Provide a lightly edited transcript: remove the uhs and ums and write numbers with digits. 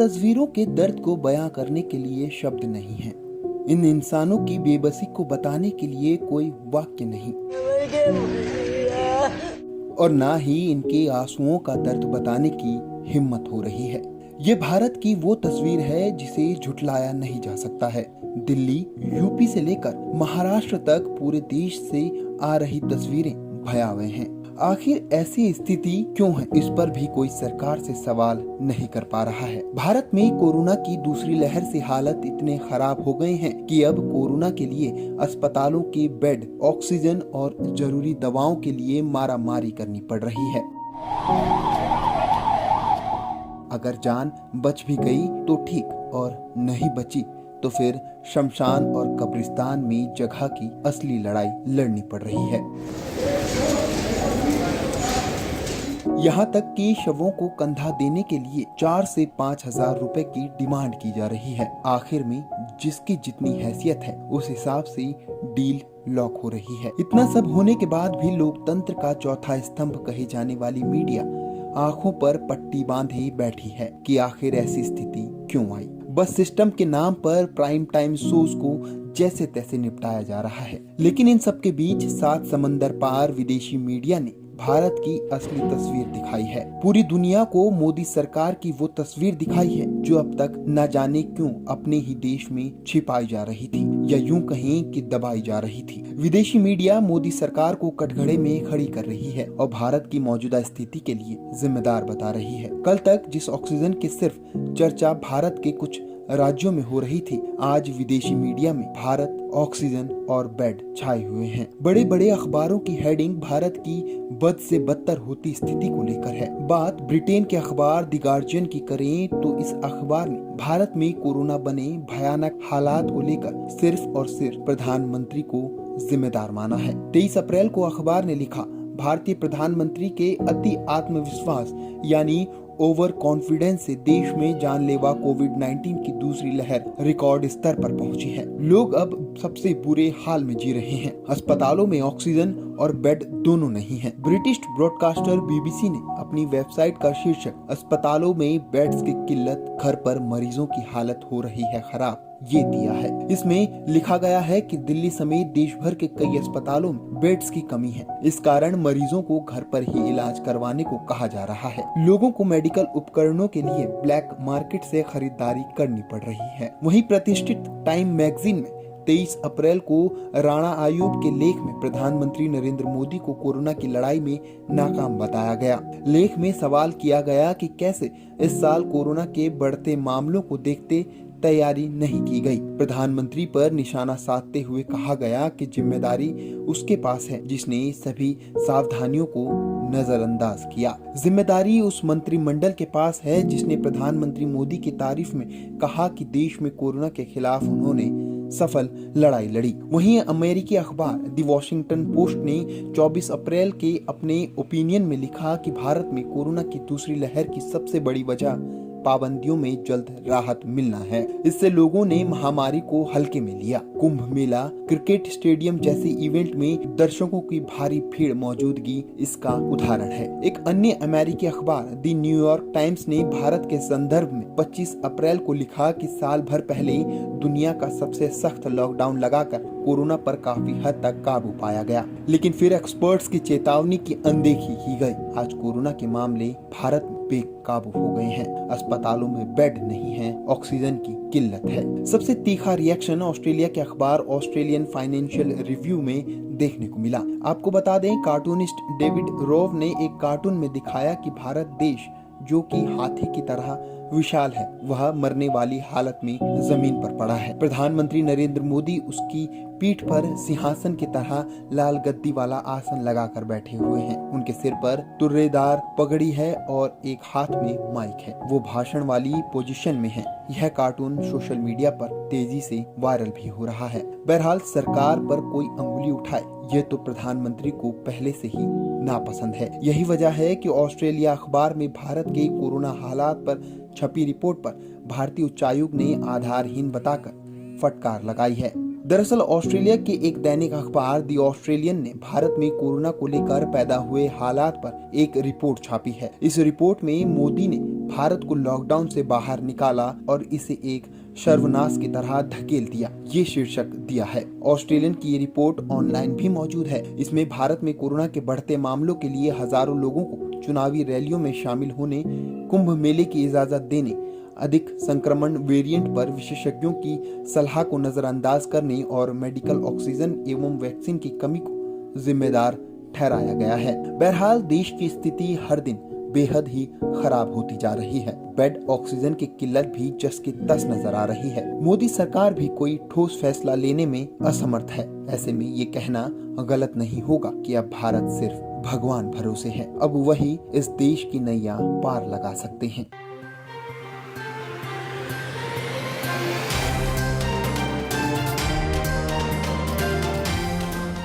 तस्वीरों के दर्द को बयां करने के लिए शब्द नहीं हैं। इन इंसानों की बेबसी को बताने के लिए कोई वाक्य नहीं, और ना ही इनके आंसुओं का दर्द बताने की हिम्मत हो रही है। ये भारत की वो तस्वीर है जिसे झुटलाया नहीं जा सकता है। दिल्ली, यूपी से लेकर महाराष्ट्र तक पूरे देश से आ रही तस्वीरें भयावह हैं। आखिर ऐसी स्थिति क्यों है, इस पर भी कोई सरकार से सवाल नहीं कर पा रहा है। भारत में कोरोना की दूसरी लहर से हालत इतने खराब हो गए हैं कि अब कोरोना के लिए अस्पतालों के बेड, ऑक्सीजन और जरूरी दवाओं के लिए मारामारी करनी पड़ रही है। अगर जान बच भी गई तो ठीक, और नहीं बची तो फिर शमशान और कब्रिस्तान में जगह की असली लड़ाई लड़नी पड़ रही है। यहाँ तक कि शवों को कंधा देने के लिए 4 से 5 हजार रुपए की डिमांड की जा रही है। आखिर में जिसकी जितनी हैसियत है उस हिसाब से डील लॉक हो रही है। इतना सब होने के बाद भी लोकतंत्र का चौथा स्तंभ कही जाने वाली मीडिया आंखों पर पट्टी बांधे बैठी है कि आखिर ऐसी स्थिति क्यों आई। बस सिस्टम के नाम पर प्राइम टाइम शोज को जैसे तैसे निपटाया जा रहा है। लेकिन इन सब के बीच 7 समंदर पार विदेशी मीडिया ने भारत की असली तस्वीर दिखाई है। पूरी दुनिया को मोदी सरकार की वो तस्वीर दिखाई है जो अब तक न जाने क्यों अपने ही देश में छिपाई जा रही थी, या यूं कहें कि दबाई जा रही थी। विदेशी मीडिया मोदी सरकार को कटघरे में खड़ी कर रही है और भारत की मौजूदा स्थिति के लिए जिम्मेदार बता रही है। कल तक जिस ऑक्सीजन की सिर्फ चर्चा भारत के कुछ राज्यों में हो रही थी, आज विदेशी मीडिया में भारत, ऑक्सीजन और बेड छाए हुए हैं। बड़े बड़े अखबारों की हेडिंग भारत की बद से बदतर होती स्थिति को लेकर है। बात ब्रिटेन के अखबार द गार्जियन की करें तो इस अखबार ने भारत में कोरोना बने भयानक हालात को लेकर सिर्फ और सिर्फ प्रधानमंत्री को जिम्मेदार माना है। 23 अप्रैल को अखबार ने लिखा, भारतीय प्रधानमंत्री के अति आत्मविश्वास यानी ओवर कॉन्फिडेंस से देश में जानलेवा कोविड-19 की दूसरी लहर रिकॉर्ड स्तर पर पहुंची है। लोग अब सबसे बुरे हाल में जी रहे हैं। अस्पतालों में ऑक्सीजन और बेड दोनों नहीं हैं। ब्रिटिश ब्रॉडकास्टर बीबीसी ने अपनी वेबसाइट का शीर्षक अस्पतालों में बेड्स की किल्लत, घर पर मरीजों की हालत हो रही है खराब, ये दिया है। इसमें लिखा गया है कि दिल्ली समेत देश भर के कई अस्पतालों में बेड्स की कमी है। इस कारण मरीजों को घर पर ही इलाज करवाने को कहा जा रहा है। लोगों को मेडिकल उपकरणों के लिए ब्लैक मार्केट से खरीदारी करनी पड़ रही है। वहीं प्रतिष्ठित टाइम मैगजीन में 23 अप्रैल को राणा आयूब के लेख में प्रधानमंत्री नरेंद्र मोदी को कोरोना की लड़ाई में नाकाम बताया गया। लेख में सवाल किया गया कि कैसे इस साल कोरोना के बढ़ते मामलों को देखते तैयारी नहीं की गई। प्रधानमंत्री पर निशाना साधते हुए कहा गया कि जिम्मेदारी उसके पास है जिसने सभी सावधानियों को नजरअंदाज किया। जिम्मेदारी उस मंत्रिमंडल के पास है जिसने प्रधानमंत्री मोदी की तारीफ में कहा कि देश में कोरोना के खिलाफ उन्होंने सफल लड़ाई लड़ी। वहीं अमेरिकी अखबार द वॉशिंगटन पोस्ट ने 24 अप्रैल के अपने ओपिनियन में लिखा कि भारत में कोरोना की दूसरी लहर की सबसे बड़ी वजह पाबंदियों में जल्द राहत मिलना है। इससे लोगों ने महामारी को हल्के में लिया। कुंभ मेला, क्रिकेट स्टेडियम जैसे इवेंट में दर्शकों की भारी भीड़ मौजूदगी इसका उदाहरण है। एक अन्य अमेरिकी अखबार द न्यूयॉर्क टाइम्स ने भारत के संदर्भ में 25 अप्रैल को लिखा कि साल भर पहले दुनिया का सबसे सख्त लॉकडाउन लगाकर कोरोना पर काफी हद तक काबू पाया गया, लेकिन फिर एक्सपर्ट्स की चेतावनी की अनदेखी की गई। आज कोरोना के मामले भारत में बेकाबू हो गए हैं। अस्पतालों में बेड नहीं है, ऑक्सीजन की किल्लत है। सबसे तीखा रिएक्शन ऑस्ट्रेलिया के अखबार ऑस्ट्रेलियन फाइनेंशियल रिव्यू में देखने को मिला। आपको बता दें, कार्टूनिस्ट डेविड रोव ने एक कार्टून में दिखाया कि भारत देश जो कि हाथी की तरह विशाल है, वह मरने वाली हालत में जमीन पर पड़ा है। प्रधानमंत्री नरेंद्र मोदी उसकी पीठ पर सिंहासन की तरह लाल गद्दी वाला आसन लगाकर बैठे हुए हैं। उनके सिर पर तुर्रेदार पगड़ी है और एक हाथ में माइक है। वो भाषण वाली पोजीशन में है। यह कार्टून सोशल मीडिया पर तेजी से वायरल भी हो रहा है। बहरहाल सरकार पर कोई अंगुली उठाए ये तो प्रधानमंत्री को पहले से ही नापसंद है। यही वजह है कि ऑस्ट्रेलिया अखबार में भारत के कोरोना हालात पर छपी रिपोर्ट पर भारतीय उच्चायोग ने आधारहीन बताकर फटकार लगाई है। दरअसल ऑस्ट्रेलिया के एक दैनिक अखबार द ऑस्ट्रेलियन ने भारत में कोरोना को लेकर पैदा हुए हालात पर एक रिपोर्ट छापी है। इस रिपोर्ट में मोदी ने भारत को लॉकडाउन से बाहर निकाला और इसे एक सर्वनाश की तरह धकेल दिया, ये शीर्षक दिया है। ऑस्ट्रेलियन की ये रिपोर्ट ऑनलाइन भी मौजूद है। इसमें भारत में कोरोना के बढ़ते मामलों के लिए हजारों लोगों को चुनावी रैलियों में शामिल होने, कुंभ मेले की इजाजत देने, अधिक संक्रमण वेरिएंट पर विशेषज्ञों की सलाह को नजरअंदाज करने और मेडिकल ऑक्सीजन एवं वैक्सीन की कमी को जिम्मेदार ठहराया गया है। बहरहाल देश की स्थिति हर दिन बेहद ही खराब होती जा रही है। बेड ऑक्सीजन की किल्लत भी जस की तस नजर आ रही है। मोदी सरकार भी कोई ठोस फैसला लेने में असमर्थ है। ऐसे में ये कहना गलत नहीं होगा कि अब भारत सिर्फ भगवान भरोसे है। अब वही इस देश की नैया पार लगा सकते हैं।